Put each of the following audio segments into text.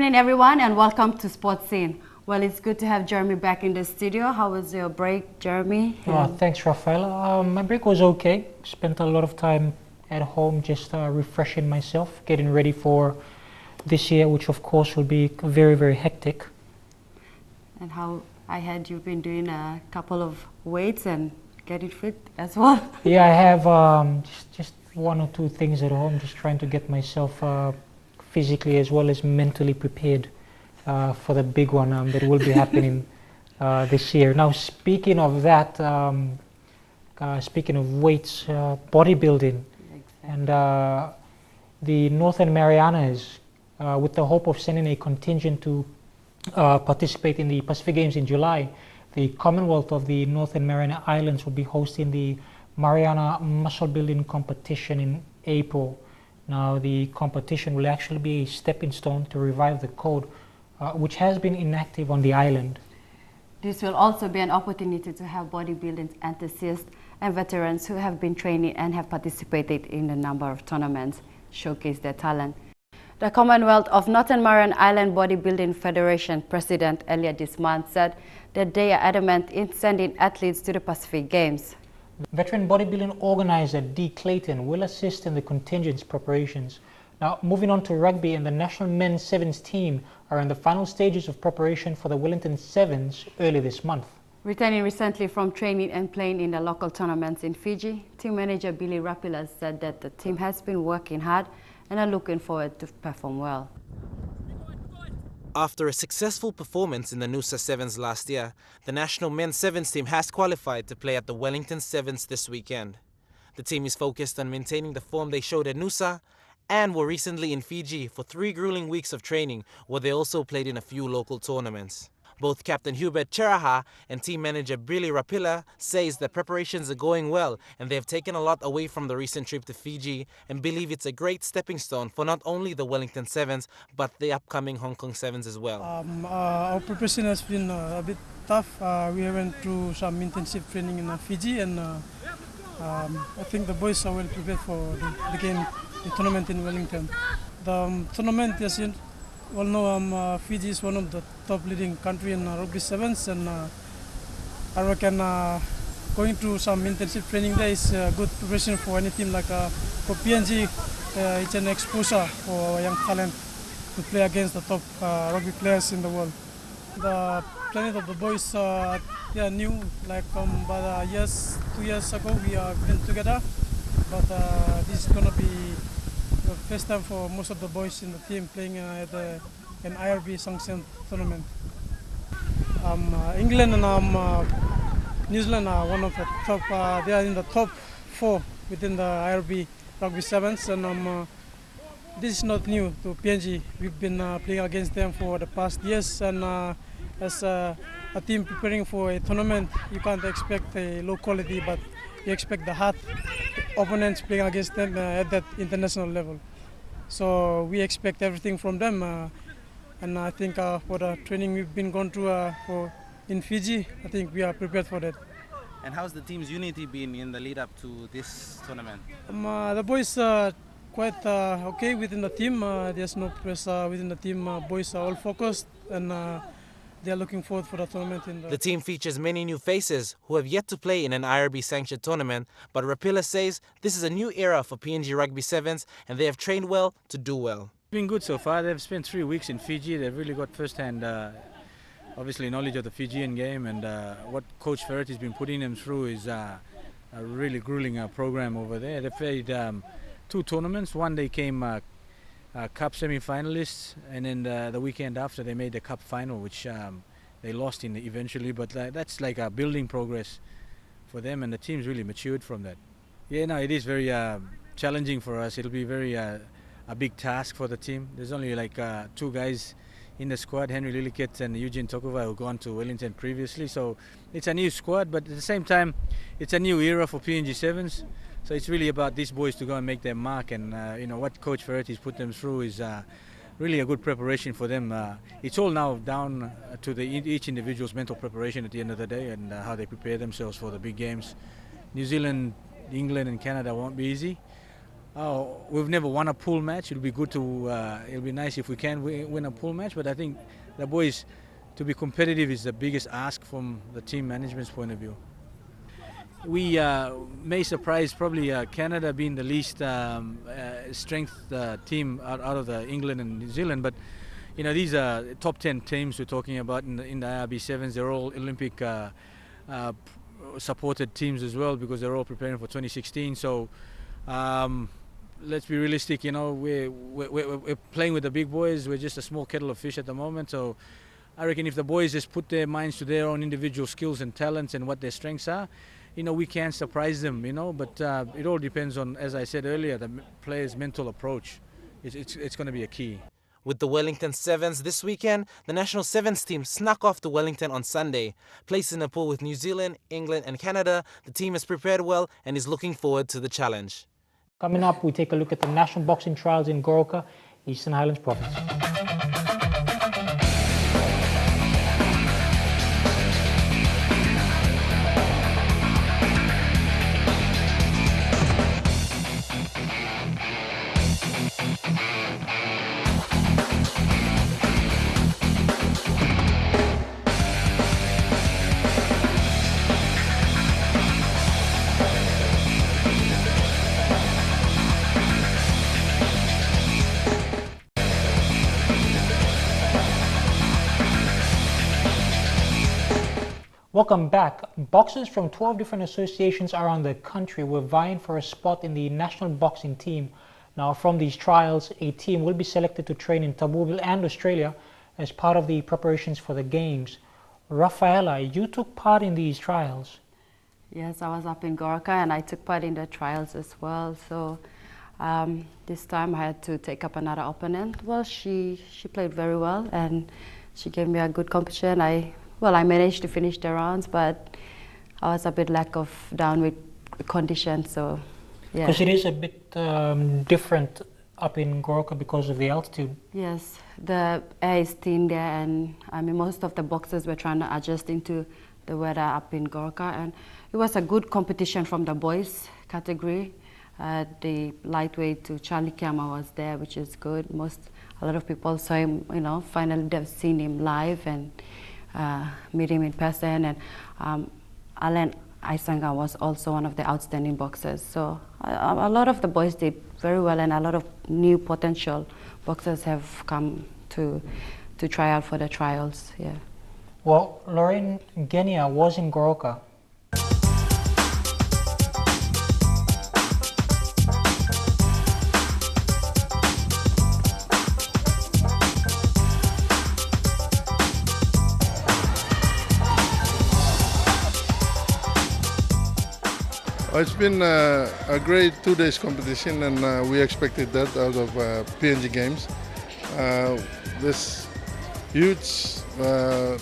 morning, everyone, and welcome to Sports Scene. Well, it's good to have Jeremy back in the studio. How was your break, Jeremy? Thanks, Rafaela. My break was okay. Spent a lot of time at home just refreshing myself, getting ready for this year, which of course will be very, very hectic. And how I heard you've been doing a couple of weights and getting fit as well. Yeah, I have just one or two things at home, just trying to get myself physically as well as mentally prepared for the big one that will be happening this year. Now, speaking of that, speaking of weights, bodybuilding, and the Northern Marianas, with the hope of sending a contingent to participate in the Pacific Games in July, the Commonwealth of the Northern Mariana Islands will be hosting the Mariana Muscle Building Competition in April. Now, the competition will actually be a stepping stone to revive the code, which has been inactive on the island. This will also be an opportunity to have bodybuilding enthusiasts and veterans who have been training and have participated in a number of tournaments showcase their talent. The Commonwealth of Northern Mariana Island Bodybuilding Federation president earlier this month said that they are adamant in sending athletes to the Pacific Games. Veteran bodybuilding organizer Dee Clayton will assist in the contingent's preparations. Now, moving on to rugby, and the national men's sevens team are in the final stages of preparation for the Wellington Sevens early this month. Returning recently from training and playing in the local tournaments in Fiji, team manager Billy Rapila said that the team has been working hard and are looking forward to perform well. After a successful performance in the Noosa Sevens last year, the national men's sevens team has qualified to play at the Wellington Sevens this weekend. The team is focused on maintaining the form they showed at Noosa and were recently in Fiji for 3 grueling weeks of training, where they also played in a few local tournaments. Both Captain Hubert Cheraha and team manager Billy Rapila says that preparations are going well and they have taken a lot away from the recent trip to Fiji and believe it's a great stepping stone for not only the Wellington Sevens but the upcoming Hong Kong Sevens as well. Our preparation has been a bit tough. We went through some intensive training in Fiji, and I think the boys are well prepared for the game, the tournament in Wellington. The tournament, as you all know, Fiji is one of the top leading country in rugby sevens, and I reckon going through some intensive training there is a good preparation for any team. Like for PNG, it's an exposure for our young talent to play against the top rugby players in the world. The planning of the boys, they are new. Like about 2 years ago, we have been together, but this is gonna be the first time for most of the boys in the team playing at an IRB sanctioned tournament. England and New Zealand are one of the top. They are in the top 4 within the IRB rugby sevens, and this is not new to PNG. We've been playing against them for the past years, and as a team preparing for a tournament, you can't expect a low quality, but you expect the hard opponents playing against them at that international level. So we expect everything from them, and I think for the training we've been going through in Fiji, I think we are prepared for that. And how's the team's unity been in the lead up to this tournament? The boys are quite okay within the team. There's no pressure within the team. Boys are all focused, and they are looking forward for the tournament. The team features many new faces who have yet to play in an IRB-sanctioned tournament, but Rapila says this is a new era for PNG Rugby Sevens and they have trained well to do well. It's been good so far. They've spent 3 weeks in Fiji. They've really got first-hand, obviously, knowledge of the Fijian game, and what Coach Ferret has been putting them through is a really grueling program over there. They've played 2 tournaments. One they came Cup semi-finalists, and then the weekend after they made the Cup final, which they lost in eventually, but that's like a building progress for them, and the team's really matured from that. Yeah, no, it is very challenging for us. It'll be very a big task for the team. There's only like 2 guys in the squad, Henry Lillikit and Eugene Tokova, who've gone to Wellington previously, so it's a new squad, but at the same time it's a new era for PNG Sevens. So it's really about these boys to go and make their mark, and you know what Coach Ferret has put them through is really a good preparation for them. It's all now down to each individual's mental preparation at the end of the day, and how they prepare themselves for the big games. New Zealand, England and Canada won't be easy, Oh, we've never won a pool match. It'll be good to. It'll be nice if we can win a pool match. But I think the boys, to be competitive, is the biggest ask from the team management's point of view. We may surprise probably Canada being the least strength team out of the England and New Zealand, but you know these are top 10 teams we're talking about in the IRB sevens. They're all Olympic supported teams as well because they're all preparing for 2016. So let's be realistic. You know we're playing with the big boys. We're just a small kettle of fish at the moment. So I reckon if the boys just put their minds to their own individual skills and talents and what their strengths are, you know, we can surprise them, you know, but it all depends on, as I said earlier, the player's mental approach. It's going to be a key. With the Wellington Sevens this weekend, the national sevens team snuck off to Wellington on Sunday. Placed in a pool with New Zealand, England and Canada, the team has prepared well and is looking forward to the challenge. Coming up, we take a look at the national boxing trials in Goroka, Eastern Highlands Province. Welcome back. Boxers from 12 different associations around the country were vying for a spot in the national boxing team. Now, from these trials, a team will be selected to train in Tabubil and Australia as part of the preparations for the games. Rafaela, you took part in these trials. Yes, I was up in Goroka and I took part in the trials as well. So this time I had to take up another opponent. Well, she played very well and she gave me a good competition. I managed to finish the rounds, but I was a bit down with conditions, so yeah. Because it is a bit different up in Goroka because of the altitude. Yes, the air is thin there, and I mean most of the boxers were trying to adjust into the weather up in Goroka, and it was a good competition from the boys category. The lightweight to Charlie Kama was there, which is good. A lot of people saw him, you know, finally they've seen him live and meet him in person, and Alan Aisanga was also one of the outstanding boxers. So a lot of the boys did very well, and a lot of new potential boxers have come to try out for the trials. Yeah. Well, Lorraine Genia was in Goroka. It's been a great 2 days competition, and we expected that out of PNG Games. This huge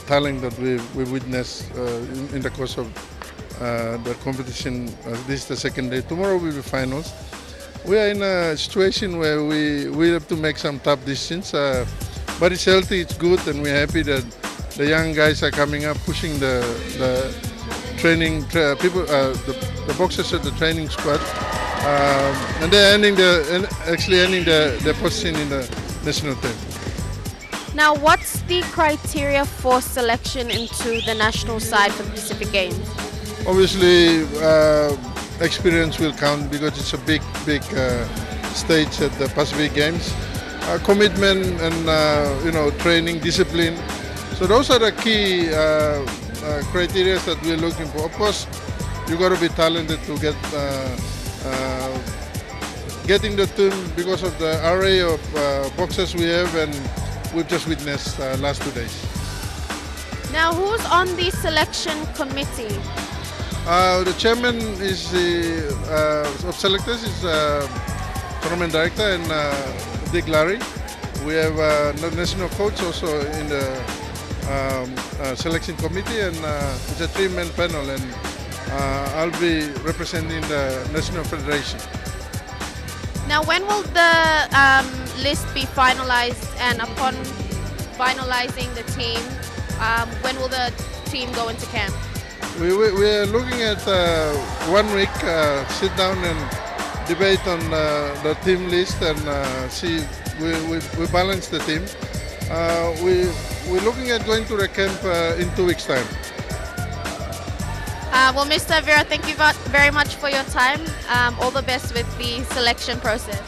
talent that we witnessed in the course of the competition. This is the second day. Tomorrow will be finals. We are in a situation where we have to make some tough decisions, but it's healthy, it's good, and we're happy that the young guys are coming up, pushing the training people, the boxers at the training squad, and they're ending the position in the national team. Now, what's the criteria for selection into the national side for the Pacific Games? Obviously, experience will count because it's a big stage at the Pacific Games. Commitment and training, discipline. So those are the key criteria that we're looking for. Of course, you got to be talented to get in the team because of the array of boxers we have, and we've just witnessed last 2 days. Now, who's on the selection committee? The chairman is of selectors is tournament director and Dick Larry. We have a national coach also in the selection committee, and it's a 3-man panel, and I'll be representing the National Federation. Now, when will the list be finalized, and upon finalizing the team, when will the team go into camp? We are looking at 1 week, sit down and debate on the team list and see we balance the team. We're looking at going to the camp in 2 weeks' time. Well, Mr. Vera, thank you very much for your time. All the best with the selection process.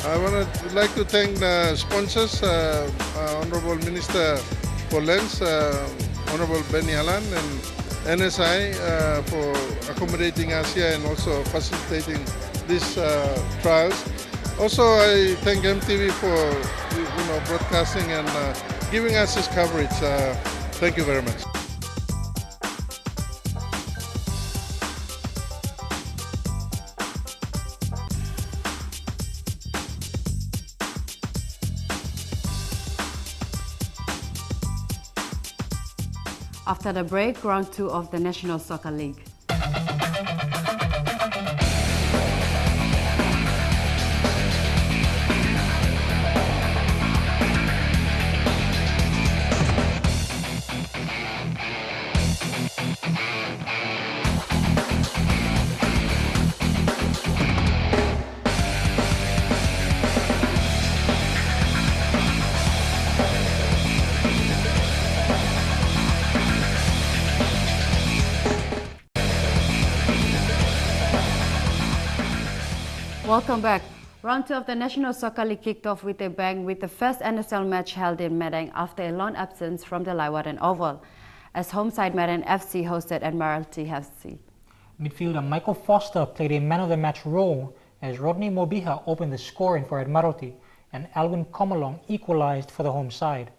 I would like to thank the sponsors, Honorable Minister for Lands, Honorable Benny Alan, and NSI for accommodating us here and also facilitating these trials. Also, I thank EMTV for broadcasting and giving us this coverage. Thank you very much. After the break, round 2 of the National Soccer League. Welcome back. Round 2 of the National Soccer League kicked off with a bang with the first NSL match held in Madang after a long absence from the Leeuwarden Oval, as home side Madang FC hosted Admiralty FC. Midfielder Michael Foster played a man-of-the-match role as Rodney Mobiha opened the scoring for Admiralty and Alwyn Comalong equalized for the home side.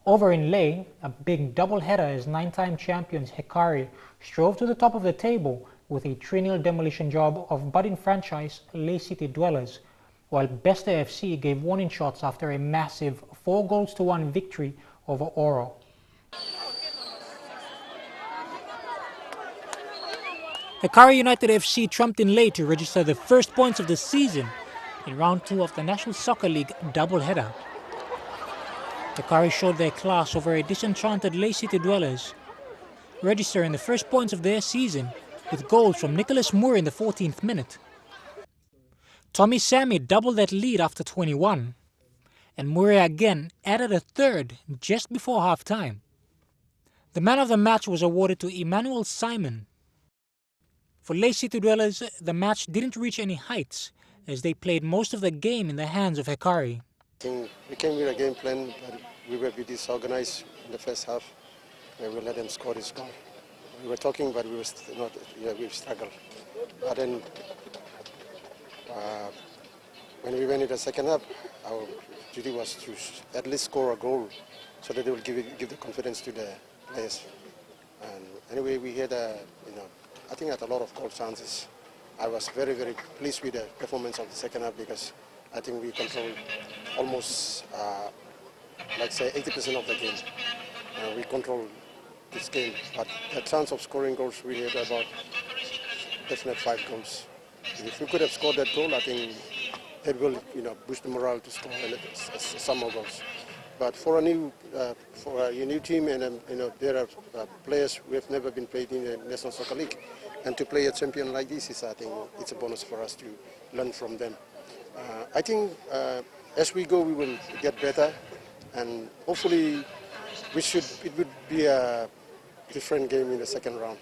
Over in Leh, a big double-header as 9-time champions Hekari strove to the top of the table with a 3-0 demolition job of budding franchise Leh City Dwellers, while Besta FC gave warning shots after a massive 4-1 victory over Oro. Hekari United FC trumped in Leh to register the first points of the season in round 2 of the National Soccer League doubleheader. Hekari showed their class over a disenchanted Leh City Dwellers, registering the first points of their season with goals from Nicholas Moore in the 14th minute. Tommy Sammy doubled that lead after 21, and Moore again added a third just before half-time. The man of the match was awarded to Emmanuel Simon. For Leh City Dwellers, the match didn't reach any heights as they played most of the game in the hands of Hekari. I think we came with a game plan, but we were a bit disorganized in the first half, and we let them score this goal. We were talking, but we were not. We struggled. But then, when we went in the second half, our duty was to at least score a goal, so that they will give the confidence to the players. And anyway, we had I think had a lot of goal chances. I was very, very pleased with the performance of the second half because I think we controlled almost, let's say, 80% of the game. We controlled this game, but the chance of scoring goals, we had about definite 5 goals. If we could have scored that goal, I think it will, boost the morale to score some more goals. But for a new team, and there are players who have never been played in the National Soccer League, and to play a champion like this is, I think, it's a bonus for us to learn from them. I think as we go, we will get better, and hopefully, it would be a different game in the second round.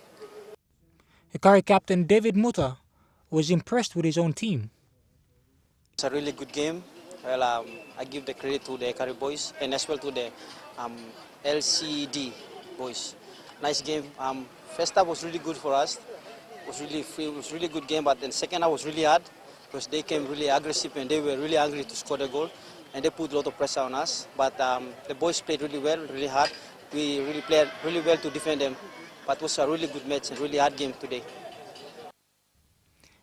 Hekari captain David Muta was impressed with his own team. It's a really good game. Well, I give the credit to the Hekari boys and as well to the LCD boys. Nice game. First half was really good for us. It was really good game, but then second half was really hard because they came really aggressive and they were really hungry to score the goal, and they put a lot of pressure on us. But the boys played really well, really hard. We really played really well to defend them. But it was a really good match and really hard game today.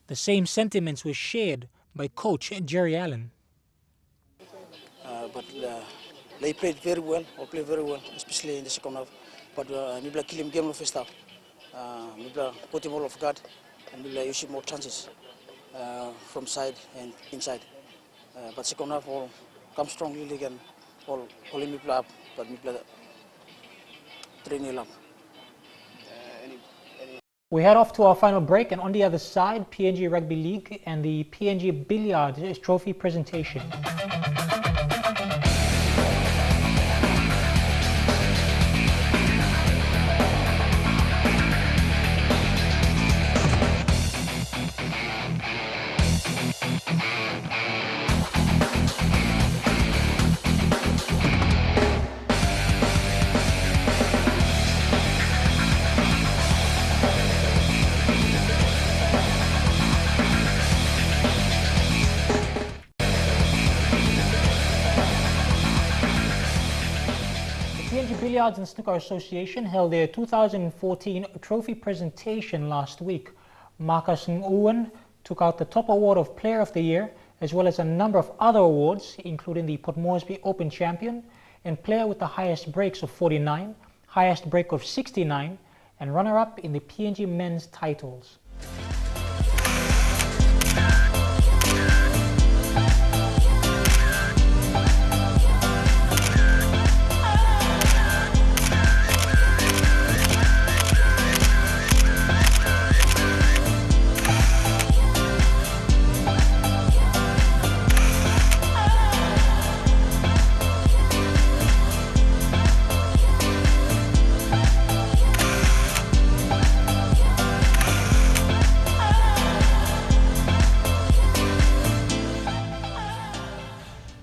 The same sentiments were shared by coach Jerry Allen. They played very well, especially in the second half. But we kill him game in the first half. We put him all off guard, and we use more chances from side and inside. But second half, all come strongly again. All him play up, but we play 3-0 up. We head off to our final break, and on the other side, PNG Rugby League and the PNG Billiards trophy presentation. Billiards and Snooker Association held their 2014 trophy presentation last week. Marcus Nguyen took out the top award of Player of the Year, as well as a number of other awards, including the Port Moresby Open Champion and player with the highest breaks of 49, highest break of 69, and runner-up in the PNG men's titles.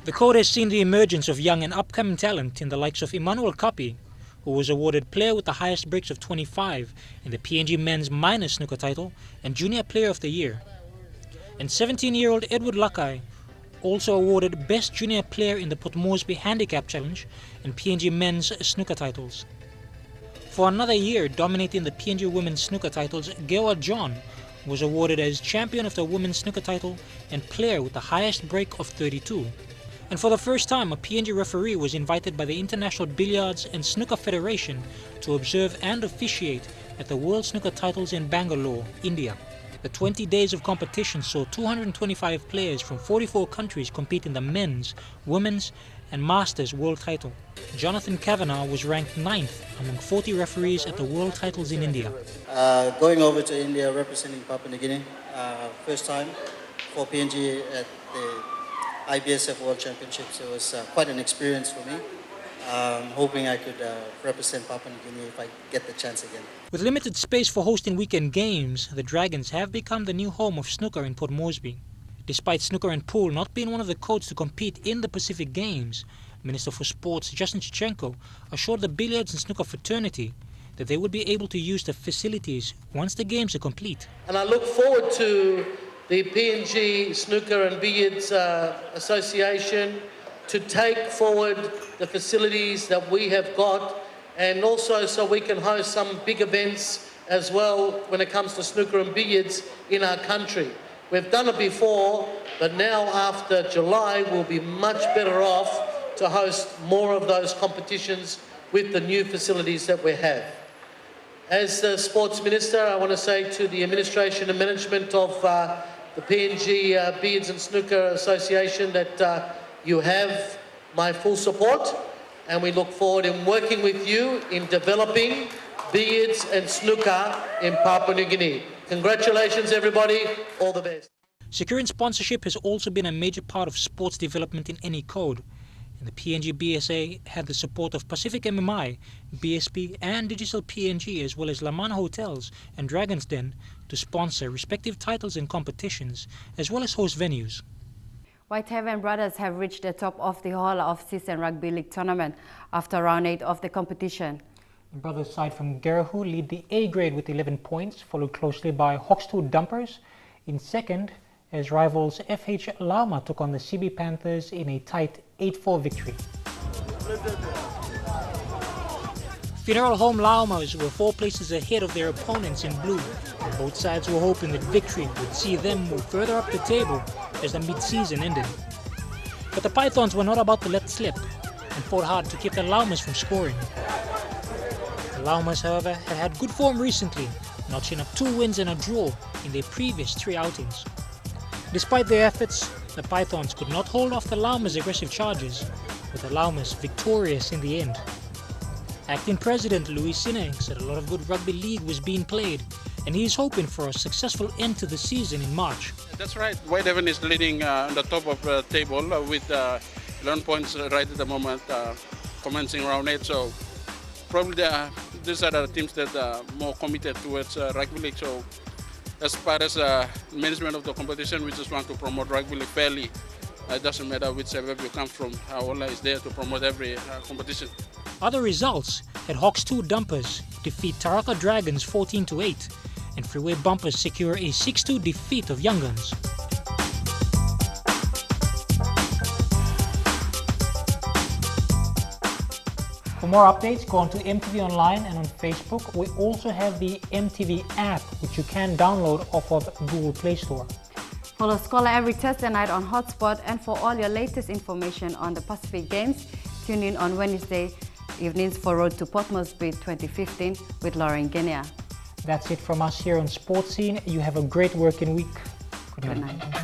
The court has seen the emergence of young and upcoming talent in the likes of Emmanuel Kapi, who was awarded player with the highest breaks of 25 in the PNG men's minor snooker title and junior player of the year. And 17-year-old Edward Lakai, also awarded best junior player in the Port Moresby Handicap Challenge and PNG men's snooker titles. For another year dominating the PNG women's snooker titles, Gewa John was awarded as champion of the women's snooker title and player with the highest break of 32. And for the first time, a PNG referee was invited by the International Billiards and Snooker Federation to observe and officiate at the World Snooker Titles in Bangalore, India. The 20 days of competition saw 225 players from 44 countries compete in the men's, women's and masters world title. Jonathan Kavanagh was ranked 9th among 40 referees at the world titles in India. Going over to India representing Papua New Guinea, first time for PNG at the IBSF World Championships. It was quite an experience for me. Hoping I could represent Papua New Guinea if I get the chance again. With limited space for hosting weekend games, the Dragons have become the new home of snooker in Port Moresby. Despite snooker and pool not being one of the codes to compete in the Pacific Games, Minister for Sports Justin Chichenko assured the billiards and snooker fraternity that they would be able to use the facilities once the games are complete. And I look forward to the PNG Snooker and Billiards Association to take forward the facilities that we have got, and also so we can host some big events as well when it comes to snooker and billiards in our country. We've done it before, but now after July we'll be much better off to host more of those competitions with the new facilities that we have. As the Sports Minister, I want to say to the administration and management of the PNG Billiards and Snooker Association that you have my full support, and we look forward in working with you in developing billiards and snooker in Papua New Guinea. Congratulations everybody, all the best. Securing sponsorship has also been a major part of sports development in any code. And the PNG BSA had the support of Pacific MMI, BSP and Digital PNG, as well as Laman Hotels and Dragon's Den to sponsor respective titles and competitions, as well as host venues. Whitehaven Brothers have reached the top of the whole off-season rugby league tournament after round 8 of the competition. The brothers side from Gerahu lead the A grade with 11 points, followed closely by Hawks2 Dumpers in second, as rivals FH Lauma took on the CB Panthers in a tight 8-4 victory. Funeral Home Laumas were 4 places ahead of their opponents in blue. Both sides were hoping that victory would see them move further up the table as the mid-season ended. But the Pythons were not about to let slip and fought hard to keep the Laumas from scoring. The Laumas, however, had good form recently, notching up 2 wins and a draw in their previous 3 outings. Despite their efforts, the Pythons could not hold off the Laumas' aggressive charges, with the Laumas victorious in the end. Acting President Louis Sineng said a lot of good rugby league was being played and he is hoping for a successful end to the season in March. That's right. Whitehaven is leading on the top of the table with 11 points right at the moment, commencing round 8. So probably these are the teams that are more committed towards rugby league. So as far as management of the competition, we just want to promote rugby league fairly. It doesn't matter which suburb you come from. Ola is there to promote every competition. Other results had Hawks 2 Dumpers defeat Taraka Dragons 14-8, and Freeway Bumpers secure a 6-2 defeat of Young Guns. For more updates, go on to EMTV Online and on Facebook. We also have the EMTV app, which you can download off of Google Play Store. Follow Scholar every Thursday night on Hotspot, and for all your latest information on the Pacific Games, tune in on Wednesday evenings for Road to Port Moresby 2015 with Lauren Guinea. That's it from us here on Sports Scene. You have a great working week. Good night.